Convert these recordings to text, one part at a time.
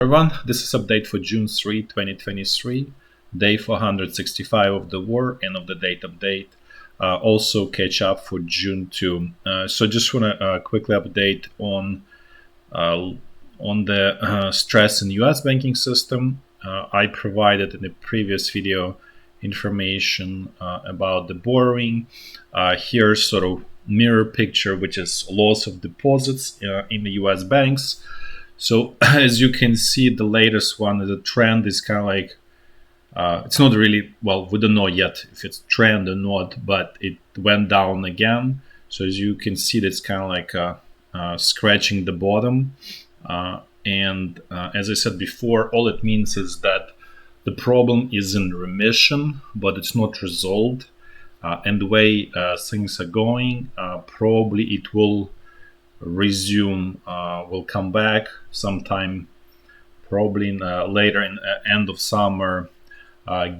Everyone, this is update for June 3, 2023, day 465 of the war and of the date update. Also catch up for June 2. So just want to quickly update on the stress in the US banking system. I provided in the previous video information about the borrowing. Here's sort of mirror picture, which is loss of deposits in the US banks. So as you can see, the latest one, the trend is kind of like, it's not really, well, we don't know yet if it's trend or not, but it went down again. So as you can see, that's kind of like scratching the bottom. As I said before, all it means is that the problem is in remission, but it's not resolved. And the way things are going, probably it will resume, will come back sometime, probably later in end of summer,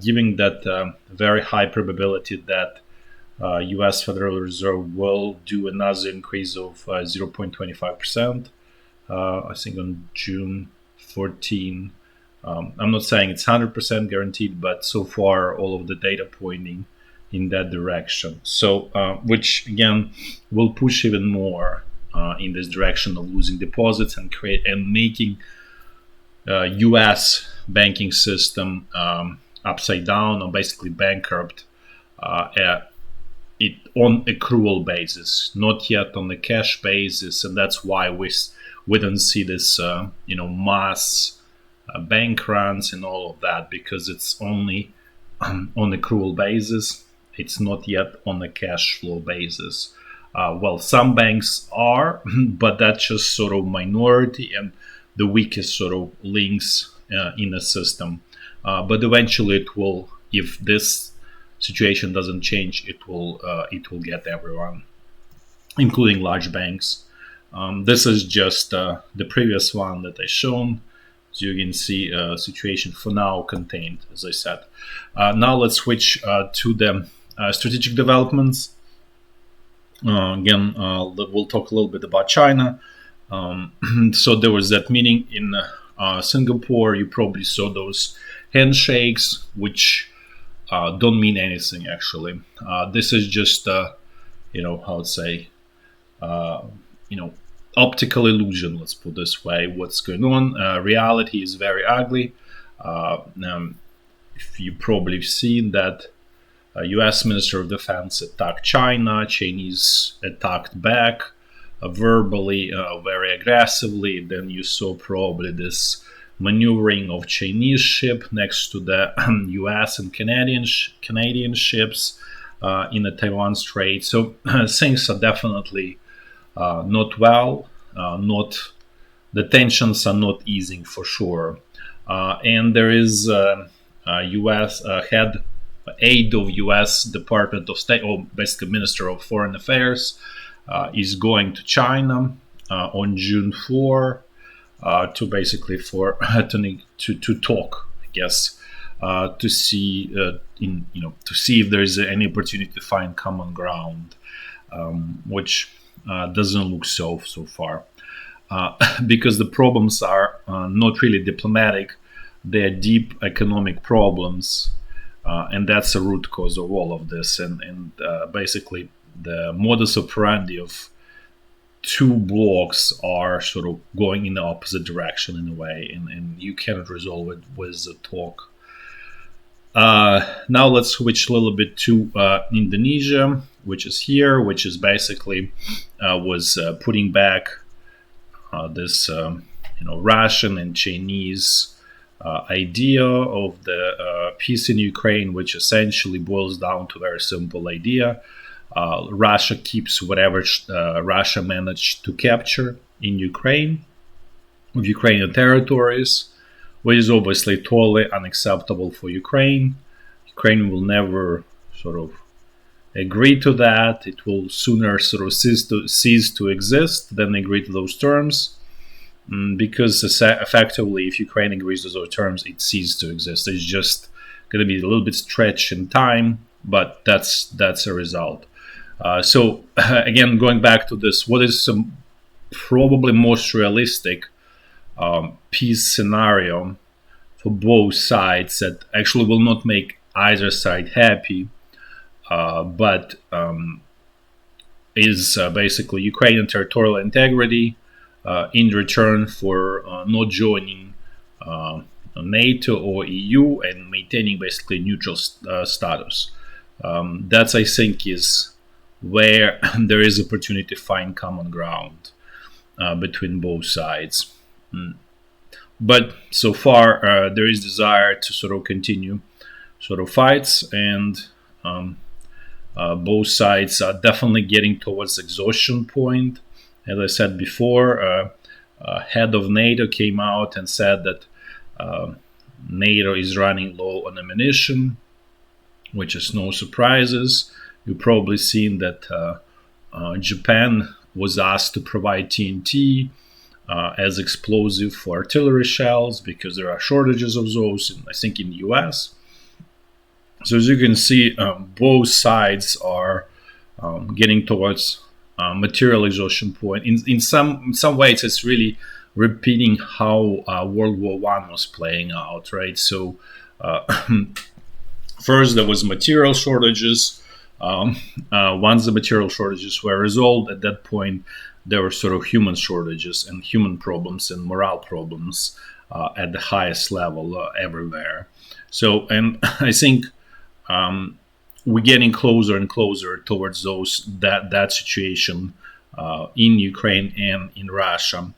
giving that very high probability that US Federal Reserve will do another increase of 0.25%, I think on June 14. I'm not saying it's 100% guaranteed, but so far all of the data pointing in that direction. So, which again will push even more in this direction of losing deposits and making U.S. banking system upside down, or basically bankrupt, it on accrual basis, not yet on the cash basis, and that's why we don't see this mass bank runs and all of that, because it's only on accrual basis. It's not yet on a cash flow basis. Well, some banks are, but that's just sort of minority and the weakest sort of links in the system. But eventually it will, if this situation doesn't change, it will get everyone, including large banks. This is just the previous one that I shown. So you can see situation for now contained, as I said. Now let's switch to the strategic developments. Again, we'll talk a little bit about China. So there was that meeting in Singapore. You probably saw those handshakes, which don't mean anything actually. This is just, how to say, optical illusion. Let's put it this way. What's going on? Reality is very ugly. If you probably have seen that. U.S. Minister of Defense attacked China. Chinese attacked back verbally, very aggressively. Then you saw probably this maneuvering of Chinese ship next to the U.S. and Canadian ships in the Taiwan Strait. So things are definitely not well. The tensions are not easing for sure. And there is U.S. head aide of U.S. Department of State, or basically Minister of Foreign Affairs, is going to China on June 4 to basically to talk, I guess, to see to see if there is any opportunity to find common ground, which doesn't look so far, because the problems are not really diplomatic; they are deep economic problems. And that's the root cause of all of this, and basically the modus operandi of two blocks are sort of going in the opposite direction in a way, and you cannot resolve it with a talk. Now let's switch a little bit to Indonesia, which is here, which is basically was putting back this Russian and Chinese idea of the peace in Ukraine, which essentially boils down to a very simple idea. Russia keeps whatever Russia managed to capture in Ukraine, of Ukrainian territories, which is obviously totally unacceptable for Ukraine. Ukraine will never sort of agree to that. It will sooner sort of cease to exist than agree to those terms. Because effectively, if Ukraine agrees to those terms, it ceases to exist. It's just going to be a little bit stretched in time, but that's a result. So again, going back to this, what is probably most realistic peace scenario for both sides that actually will not make either side happy, but is basically Ukrainian territorial integrity in return for not joining NATO or EU and maintaining basically neutral status. That's, I think, is where there is opportunity to find common ground between both sides. But so far, there is desire to sort of continue sort of fights, and both sides are definitely getting towards exhaustion point. As I said before, head of NATO came out and said that NATO is running low on ammunition, which is no surprises. You've probably seen that Japan was asked to provide TNT as explosive for artillery shells because there are shortages of those, I think, in the US. So as you can see, both sides are getting towards material exhaustion point. In some ways, it's really repeating how World War I was playing out, right? So first there was material shortages. Once the material shortages were resolved, at that point there were sort of human shortages and human problems and morale problems at the highest level everywhere. So, and I think we're getting closer and closer towards that situation in Ukraine and in Russia.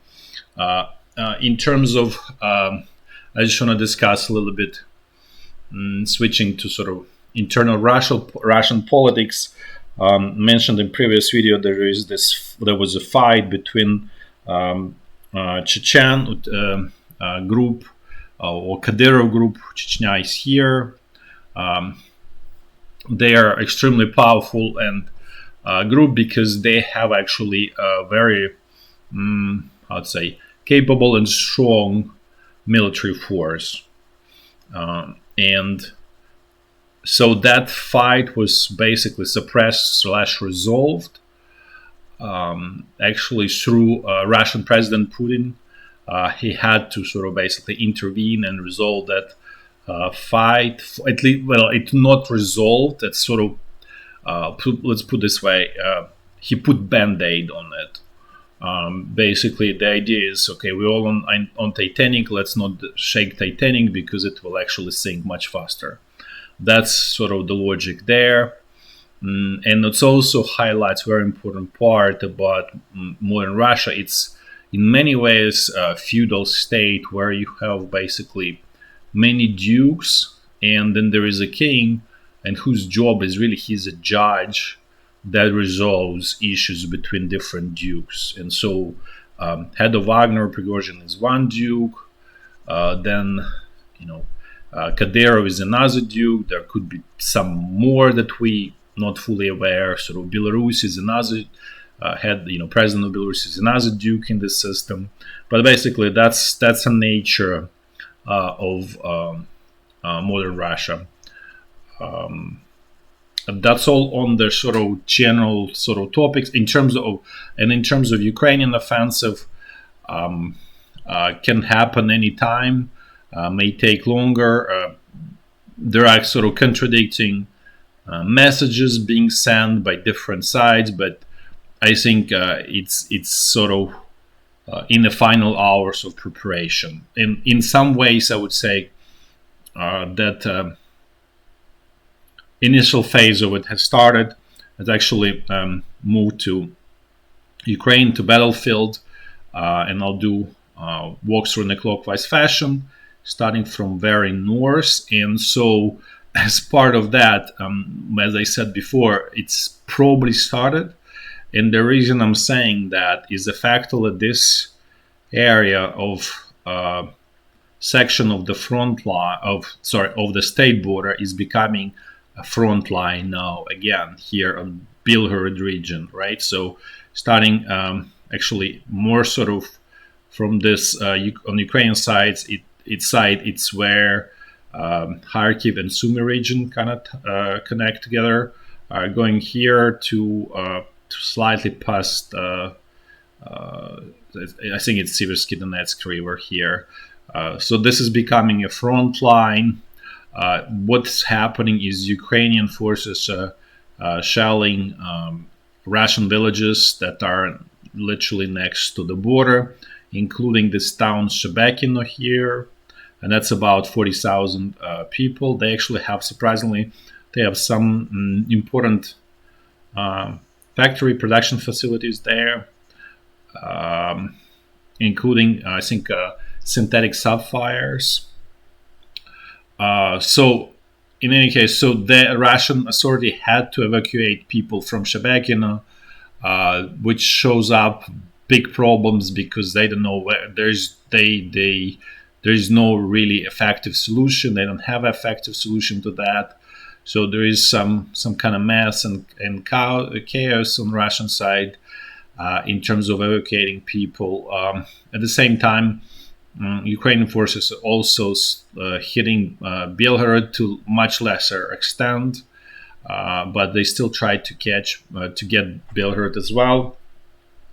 In terms of, I just want to discuss a little bit, switching to sort of internal Russian politics. Mentioned in previous video, there was a fight between Chechen group or Kadyrov group. Chechnya is here. They are extremely powerful and group because they have actually a very, I'd say, capable and strong military force. And so that fight was basically suppressed / resolved actually through Russian President Putin. He had to sort of basically intervene and resolve that fight. At least, well, it's not resolved. It's sort of, let's put this way, he put Band-Aid on it. Basically, the idea is, okay, we're all on Titanic, let's not shake Titanic because it will actually sink much faster. That's sort of the logic there. And it also highlights a very important part about modern Russia. It's in many ways a feudal state where you have basically many dukes, and then there is a king, and whose job is really he's a judge that resolves issues between different dukes. And so head of Wagner, Prigozhin, is one duke. Then, Kadyrov is another duke. There could be some more that we not fully aware. Sort of Belarus is another president of Belarus is another duke in the system. But basically, that's a nature of modern Russia. That's all on the sort of general sort of topics. In terms of Ukrainian offensive, can happen anytime, may take longer. There are sort of contradicting messages being sent by different sides, but I think it's sort of in the final hours of preparation. In some ways, I would say that initial phase of it has started. Has actually moved to Ukraine, to battlefield, and I'll do walkthrough in a clockwise fashion, starting from very north. And so, as part of that, as I said before, it's probably started. And the reason I'm saying that is the fact that this area of section of the front line of the state border is becoming a front line now again here on Belgorod region, right? So starting actually more sort of from this on Ukrainian side, it's where Kharkiv and Sumy region kind of connect together, going here to slightly past I think it's Siversky Donetsk River here. So this is becoming a front line. What's happening is Ukrainian forces shelling Russian villages that are literally next to the border, including this town Shebekino here, and that's about 40,000 people. They actually have, surprisingly, they have some important factory production facilities there, including, I think, synthetic sapphires. So, in any case, so the Russian authority had to evacuate people from Shebekino, which shows up big problems because they don't know where there's no really effective solution. They don't have effective solution to that. So there is some kind of mess and chaos on the Russian side in terms of evacuating people. At the same time, Ukrainian forces are also hitting Belgorod to much lesser extent, but they still try to get Belgorod as well.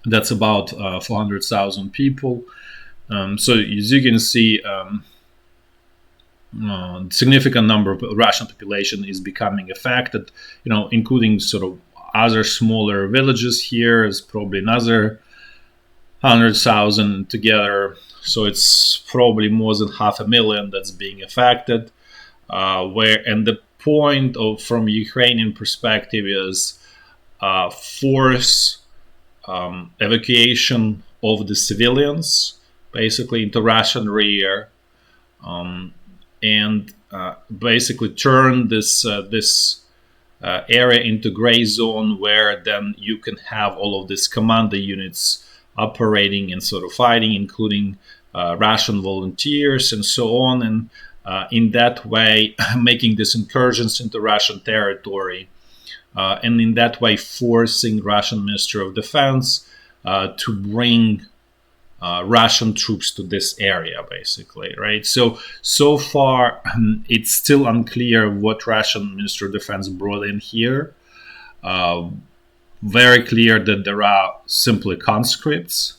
That's about 400,000 people. So as you can see, significant number of Russian population is becoming affected, including sort of other smaller villages here. Is probably another 100,000 together. So it's probably more than 500,000 that's being affected. And the point from Ukrainian perspective is force evacuation of the civilians, basically into Russian rear, and basically turn this area into gray zone, where then you can have all of these commander units operating and sort of fighting, including Russian volunteers and so on, and in that way making these incursions into Russian territory, and in that way forcing Russian Minister of Defense to bring Russian troops to this area, basically, right? So far, it's still unclear what Russian Minister of Defense brought in here. Very clear that there are simply conscripts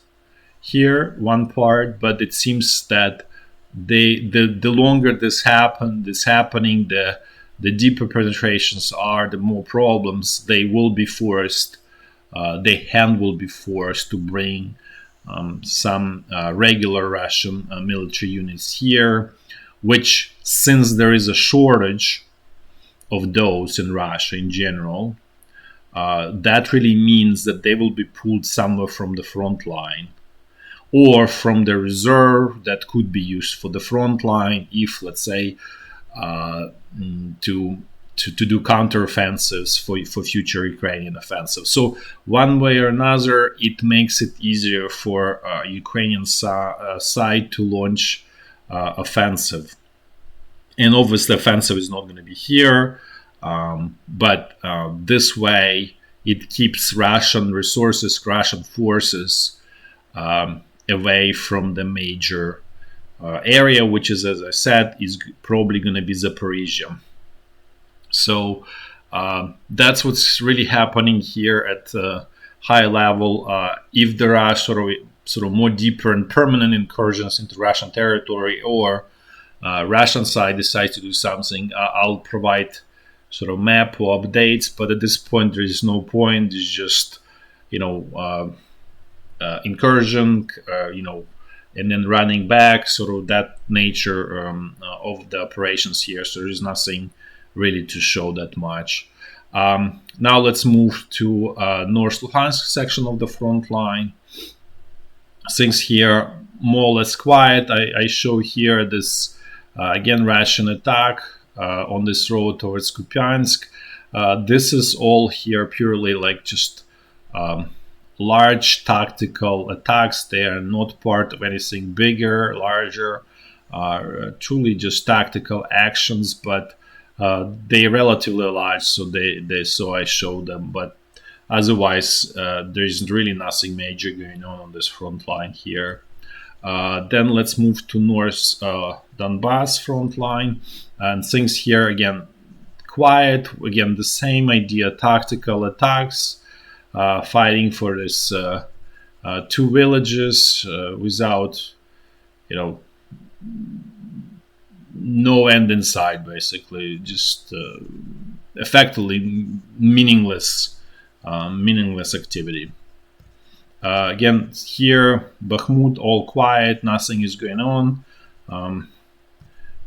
here, one part, but it seems that the longer this happening, the deeper penetrations are, the more problems they will be forced. The hand will be forced to bring some regular Russian military units here, which, since there is a shortage of those in Russia in general, that really means that they will be pulled somewhere from the front line or from the reserve that could be used for the front line if, let's say, to do counteroffensives for future Ukrainian offensive. So one way or another, it makes it easier for Ukrainian side to launch offensive. And obviously offensive is not going to be here, but this way it keeps Russian resources, Russian forces away from the major area, which is, as I said, is probably going to be Zaporizhya. So that's what's really happening here at high level. If there are sort of more deeper and permanent incursions into Russian territory, or Russian side decides to do something, I'll provide sort of map or updates. But at this point, there is no point. It's just incursion, and then running back, sort of that nature of the operations here. So there is nothing really to show that much. Now let's move to North Lugansk section of the front line. Things here more or less quiet. I show here this again Russian attack on this road towards Kupiansk. This is all here purely like just large tactical attacks. They are not part of anything bigger, larger, truly just tactical actions, but they're relatively large, so I show them. But otherwise, there is really nothing major going on this front line here. Then let's move to North Donbass front line, and things here again quiet. Again, the same idea: tactical attacks, fighting for this two villages without, you know, no end in sight, basically, just effectively meaningless activity. Again, here, Bakhmut, all quiet, nothing is going on.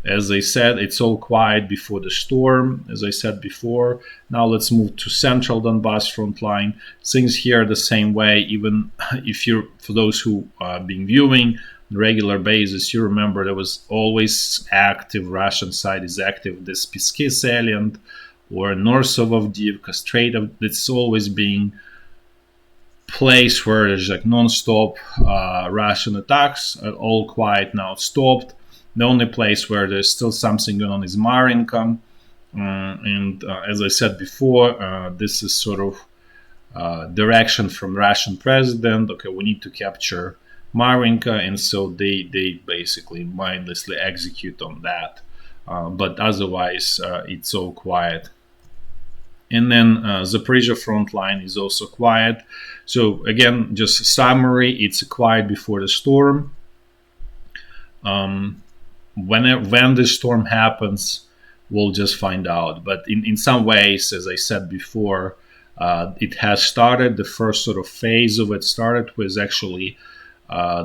As I said, it's all quiet before the storm, as I said before. Now let's move to central Donbass front line. Things here are the same way, even if you're, for those who have been viewing on a regular basis, you remember there was always active, Russian side is active, this Pisky salient, or north of Avdiivka, straight of, it's always being place where there's like non-stop Russian attacks, all quiet now, stopped. The only place where there's still something going on is Marinka. And as I said before, this is sort of direction from Russian president. Okay, we need to capture Marinka, and so they basically mindlessly execute on that. But otherwise, it's all quiet. And then Zaporizhya front line is also quiet. So again, just a summary, it's quiet before the storm. When the storm happens, we'll just find out. But in some ways, as I said before, it has started. The first sort of phase of it started with actually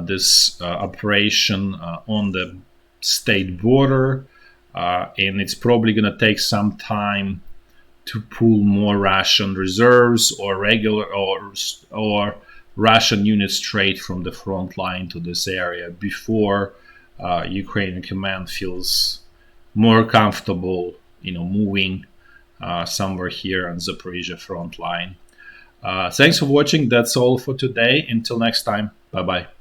this operation on the state border. And it's probably going to take some time to pull more Russian reserves or regular or Russian units straight from the front line to this area before Ukrainian command feels more comfortable, moving somewhere here on Zaporizhya front line. Thanks for watching. That's all for today. Until next time. Bye-bye.